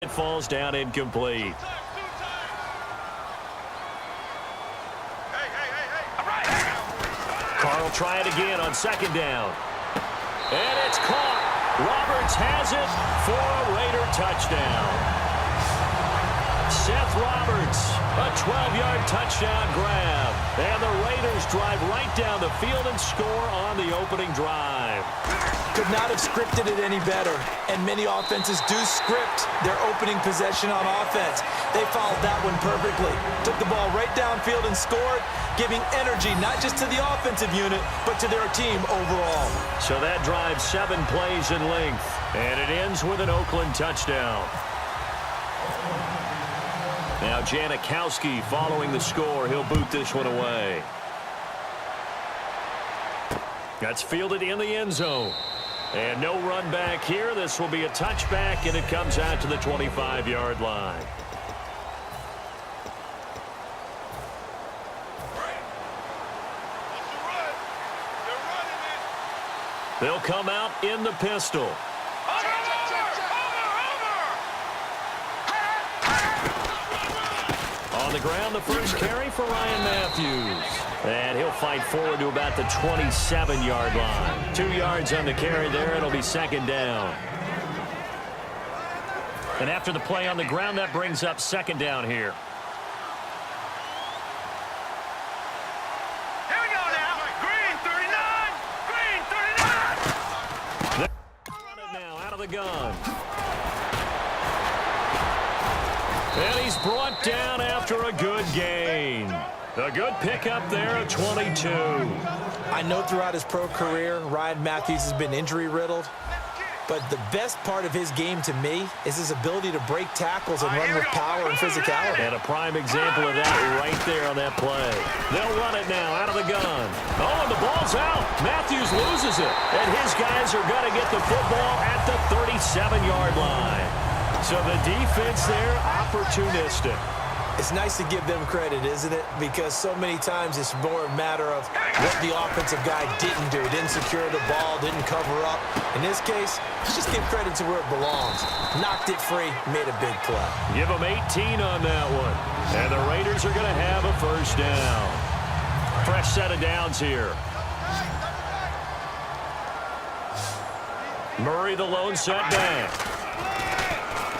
It falls down incomplete. Carl try it again on second down. And it's caught. Roberts has it for a Raider touchdown. Seth Roberts, a 12-yard touchdown grab. And the Raiders drive right down the field and score on the opening drive. Could not have scripted it any better. And many offenses do script their opening possession on offense. They followed that one perfectly. Took the ball right downfield and scored, giving energy not just to the offensive unit, but to their team overall. So that drives 7 plays in length. And it ends with an Oakland touchdown. Now Janikowski following the score. He'll boot this one away. That's fielded in the end zone. And no run back here. This will be a touchback, and it comes out to the 25-yard line. They'll come out in the pistol. On the ground, the first carry for Ryan Matthews. And he'll fight forward to about the 27-yard line. 2 yards on the carry there. It'll be second down. And after the play on the ground, that brings up second down here. Here we go now. Green 39. Green 39. They're running now out of the gun. And he's brought down after a good gain. A good pickup there at 22. I know throughout his pro career, Ryan Matthews has been injury-riddled. But the best part of his game to me is his ability to break tackles and run with power and physicality. And a prime example of that right there on that play. They'll run it now out of the gun. Oh, and the ball's out. Matthews loses it. And his guys are going to get the football at the 37-yard line. So the defense there, opportunistic. It's nice to give them credit, isn't it? Because so many times it's more a matter of what the offensive guy didn't do. Didn't secure the ball, didn't cover up. In this case, just give credit to where it belongs. Knocked it free, made a big play. Give them 18 on that one. And the Raiders are going to have a first down. Fresh set of downs here. Murray the lone setback.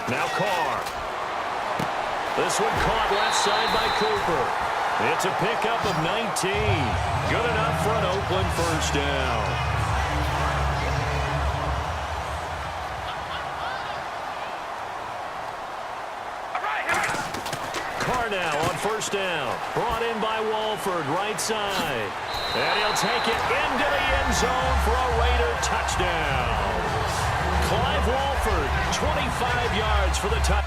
Now Carr. This one caught left side by Cooper. It's a pickup of 19. Good enough for an Oakland first down. Carr now on first down. Brought in by Walford, right side. And he'll take it into the end zone for a Raider touchdown. Clive Walford, 25 yards for the touchdown.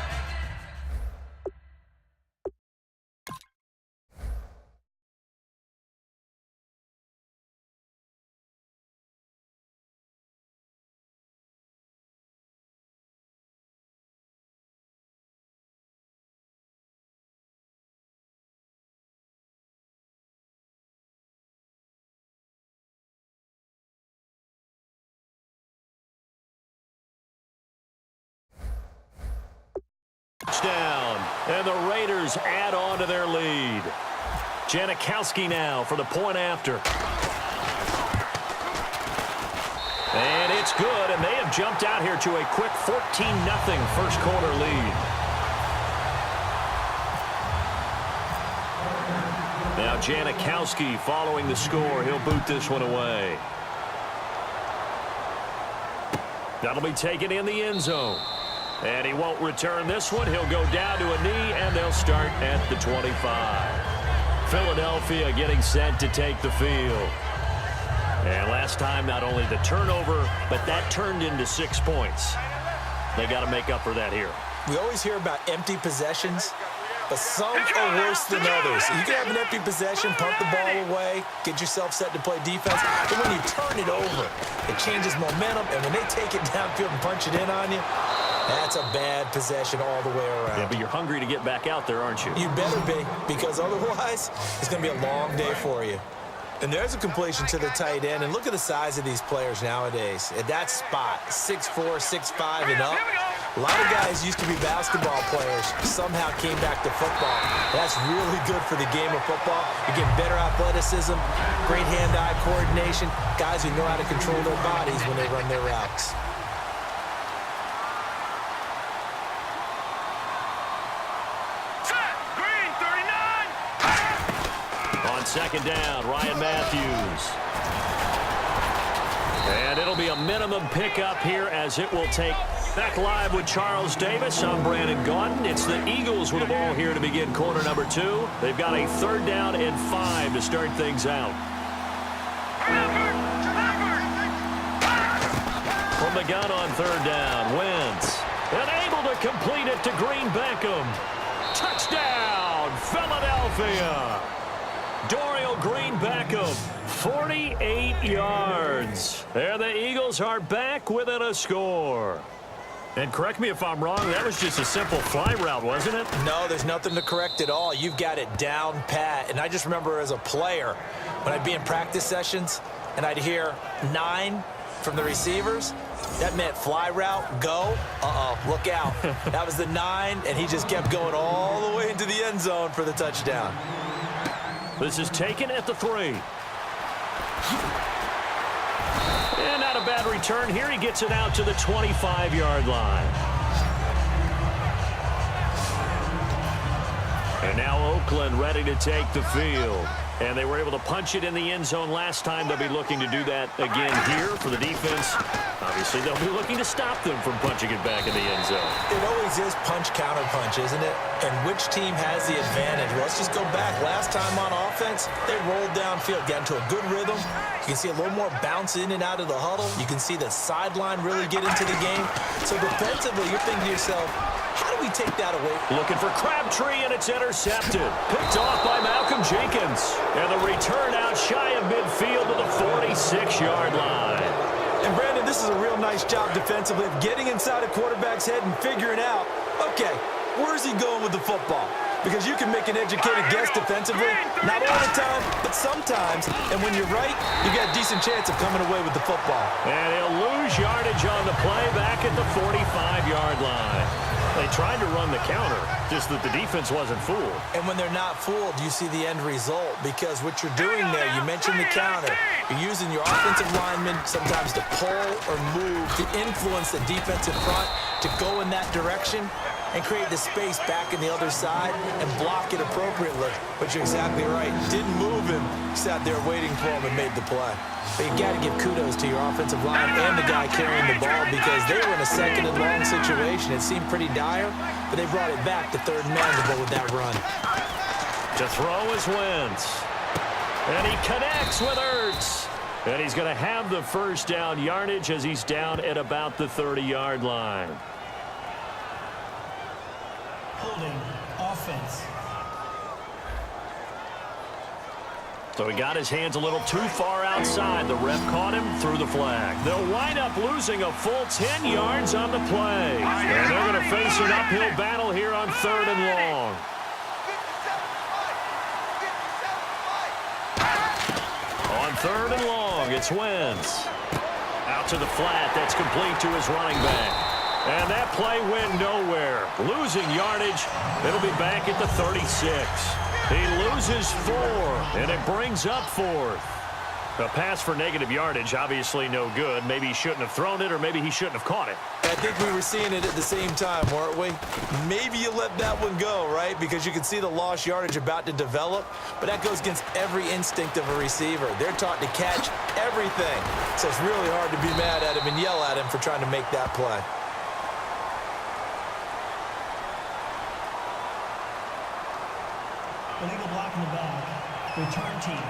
Touchdown, and the Raiders add on to their lead. Janikowski now for the point after. And it's good, and they have jumped out here to a quick 14-0 first quarter lead. Now Janikowski following the score. He'll boot this one away. That'll be taken in the end zone. And he won't return this one. He'll go down to a knee, and they'll start at the 25. Philadelphia getting set to take the field. And last time, not only the turnover, but that turned into 6 points. They got to make up for that here. We always hear about empty possessions, but some are worse than others. You can have an empty possession, punt the ball away, get yourself set to play defense, but when you turn it over, it changes momentum, and when they take it downfield and punch it in on you, that's a bad possession all the way around. Yeah, but you're hungry to get back out there, aren't you? You better be, because otherwise, it's going to be a long day for you. And there's a completion to the tight end. And look at the size of these players nowadays. At that spot, 6'4", 6'5", and up. A lot of guys used to be basketball players, somehow came back to football. That's really good for the game of football. You get better athleticism, great hand-eye coordination, guys who know how to control their bodies when they run their routes. Set. Green, 39. On second down, Ryan Matthews. And it'll be a minimum pickup here as it will take. Back live with Charles Davis. I'm Brandon Gaudin. It's the Eagles with the ball here to begin quarter number 2. They've got a 3rd down and 5 to start things out. From the gun on 3rd down, Wentz. And able to complete it to Green Beckham. Touchdown, Philadelphia. Dorial Green Beckham, 48 yards. There the Eagles are back within a score. And correct me if I'm wrong, that was just a simple fly route, wasn't it? No, there's nothing to correct at all. You've got it down pat. And I just remember as a player, when I'd be in practice sessions and I'd hear 9 from the receivers, that meant fly route, go, look out. That was the 9, and he just kept going all the way into the end zone for the touchdown. This is taken at the 3. And not a bad return here. He gets it out to the 25-yard line. And now Oakland ready to take the field. And they were able to punch it in the end zone last time. They'll be looking to do that again here for the defense. Obviously, they'll be looking to stop them from punching it back in the end zone. It always is punch-counter-punch, isn't it? And which team has the advantage? Well, let's just go back. Last time on offense, they rolled downfield, got into a good rhythm. You can see a little more bounce in and out of the huddle. You can see the sideline really get into the game. So defensively, you're thinking to yourself, how do we take that away? Looking for Crabtree, and it's intercepted. Picked off by Malcolm Jenkins. And the return out shy of midfield to the 46-yard line. And, Brandon, this is a real nice job defensively of getting inside a quarterback's head and figuring out, okay, where's he going with the football? Because you can make an educated guess defensively, not all the time, but sometimes. And when you're right, you got a decent chance of coming away with the football. And he'll lose yardage on the play back at the 45-yard line. They tried to run the counter, just that the defense wasn't fooled. And when they're not fooled, you see the end result. Because what you're doing there, you mentioned the counter. You're using your offensive linemen sometimes to pull or move, to influence the defensive front, to go in that direction and create the space back in the other side and block it appropriately. But you're exactly right. Didn't move him. Sat there waiting for him and made the play. But you got to give kudos to your offensive line and the guy carrying the ball because they were in a 2nd and long situation. It seemed pretty dire, but they brought it back to 3rd and manageable with that run. To throw is Wentz. And he connects with Ertz. And he's going to have the 1st down yardage as he's down at about the 30-yard line. Holding offense. So he got his hands a little too far outside. The ref caught him, threw the flag. They'll wind up losing a full 10 yards on the play. And they're going to face an uphill battle here on 3rd and long. On 3rd and long, it's Wentz. Out to the flat. That's complete to his running back. And that play went nowhere. Losing yardage. It'll be back at the 36. He loses 4, and it brings up 4th. A pass for negative yardage, obviously no good. Maybe he shouldn't have thrown it, or maybe he shouldn't have caught it. I think we were seeing it at the same time, weren't we? Maybe you let that one go, right? Because you can see the lost yardage about to develop, but that goes against every instinct of a receiver. They're taught to catch everything. So it's really hard to be mad at him and yell at him for trying to make that play. Illegal block in the back. Return team.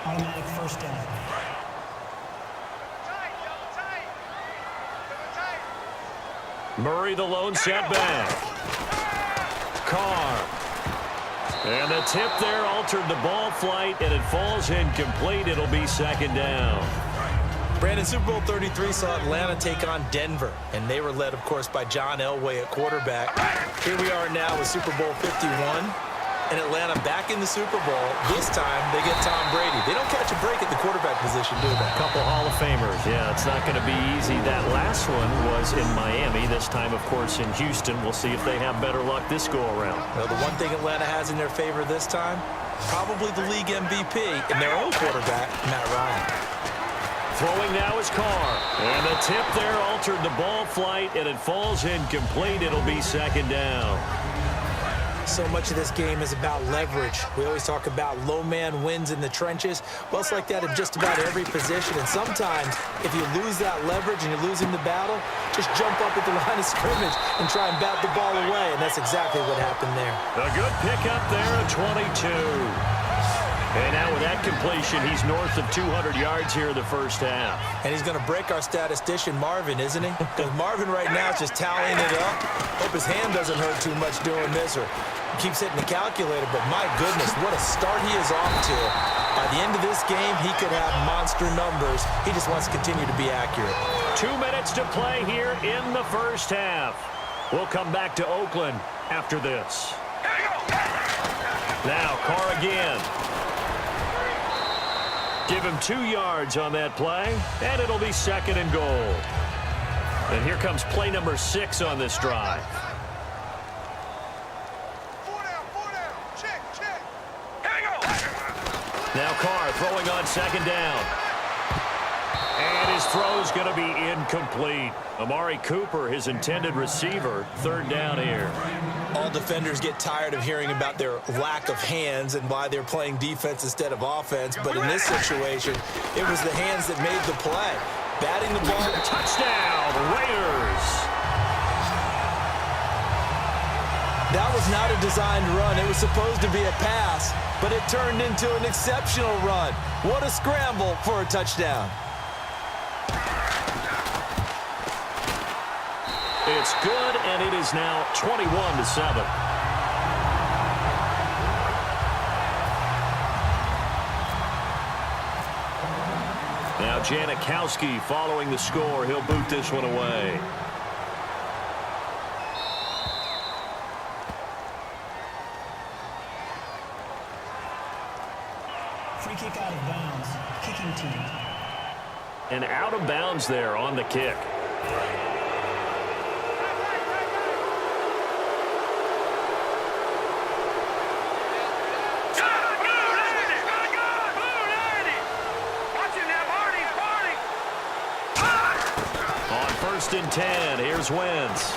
Automatic 1st down. Murray the lone setback. Carr. And the tip there altered the ball flight, and it falls incomplete. It'll be 2nd down. Brandon, Super Bowl 33 saw Atlanta take on Denver, and they were led, of course, by John Elway at quarterback. Here we are now with Super Bowl 51. And Atlanta back in the Super Bowl. This time, they get Tom Brady. They don't catch a break at the quarterback position, do they? Couple Hall of Famers. Yeah, it's not going to be easy. That last one was in Miami. This time, of course, in Houston. We'll see if they have better luck this go-around. Well, the one thing Atlanta has in their favor this time, probably the league MVP and their own quarterback, Matt Ryan. Throwing now is Carr. And the tip there altered the ball flight, and it falls incomplete. It'll be second down. So much of this game is about leverage. We always talk about low man wins in the trenches. Well, it's like that in just about every position. And sometimes, if you lose that leverage and you're losing the battle, just jump up at the line of scrimmage and try and bat the ball away. And that's exactly what happened there. A good pickup there at 22. And now with that completion, he's north of 200 yards here in the first half. And he's going to break our statistician, Marvin, isn't he? Because Marvin right now is just tallying it up. Hope his hand doesn't hurt too much doing this, or keeps hitting the calculator. But my goodness, what a start he is off to. By the end of this game, he could have monster numbers. He just wants to continue to be accurate. 2 minutes to play here in the first half. We'll come back to Oakland after this. Now, Carr again. Give him 2 yards on that play, and it'll be second and goal. And here comes play number 6 on this drive. Now Carr throwing on second down. And his throw's going to be incomplete. Amari Cooper, his intended receiver, third down here. All defenders get tired of hearing about their lack of hands and why they're playing defense instead of offense. But in this situation, it was the hands that made the play. Batting the ball. Touchdown, Raiders. That was not a designed run. It was supposed to be a pass, but it turned into an exceptional run. What a scramble for a touchdown. It's good, and it is now 21-7. Now Janikowski following the score. He'll boot this one away. Free kick out of bounds. Kicking team. And out of bounds there on the kick. First and 10. Here's Wentz.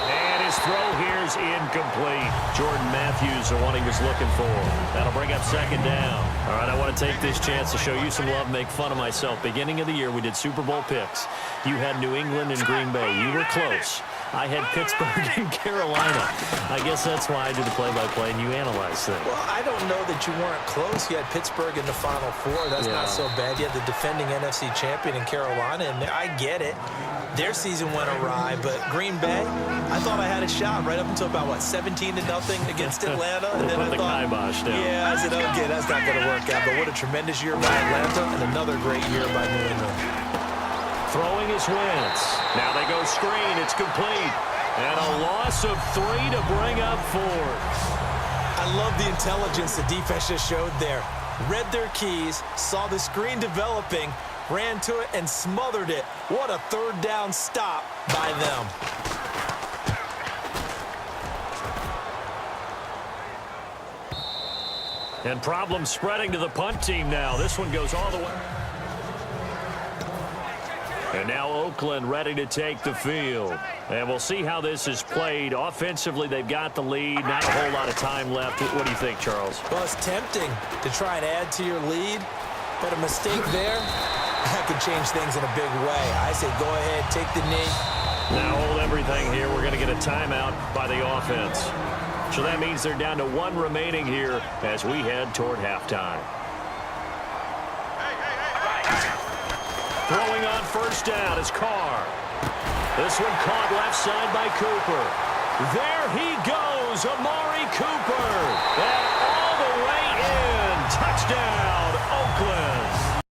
And his throw here's incomplete. Jordan Matthews, the one he was looking for. That'll bring up second down. All right, I want to take this chance to show you some love, make fun of myself. Beginning of the year, we did Super Bowl picks. You had New England and Green Bay. You were close. I had Pittsburgh and Carolina. I guess that's why I did the play-by-play, and you analyze things. Well, I don't know that you weren't close. You had Pittsburgh in the Final Four. That's not so bad. You had the defending NFC champion in Carolina, and I get it. Their season went awry, but Green Bay, I thought I had a shot right up until about, 17-0 against Atlanta. And then I thought, kibosh down. Yeah, I said, okay, that's not going to work out. But what a tremendous year by Atlanta and another great year by New England. Throwing is Wentz. Now they go screen. It's complete. And a loss of 3 to bring up 4. I love the intelligence the defense just showed there. Read their keys, saw the screen developing, ran to it, and smothered it. What a third down stop by them. And problems spreading to the punt team now. This one goes all the way. And now Oakland ready to take the field. And we'll see how this is played. Offensively, they've got the lead. Not a whole lot of time left. What do you think, Charles? Well, it's tempting to try and add to your lead, but a mistake there, that could change things in a big way. I say go ahead, take the knee. Now hold everything here. We're going to get a timeout by the offense. So that means they're down to 1 remaining here as we head toward halftime. Throwing on first down is Carr. This one caught left side by Cooper. There he goes, Amari Cooper. And all the way in. Touchdown, Oakland.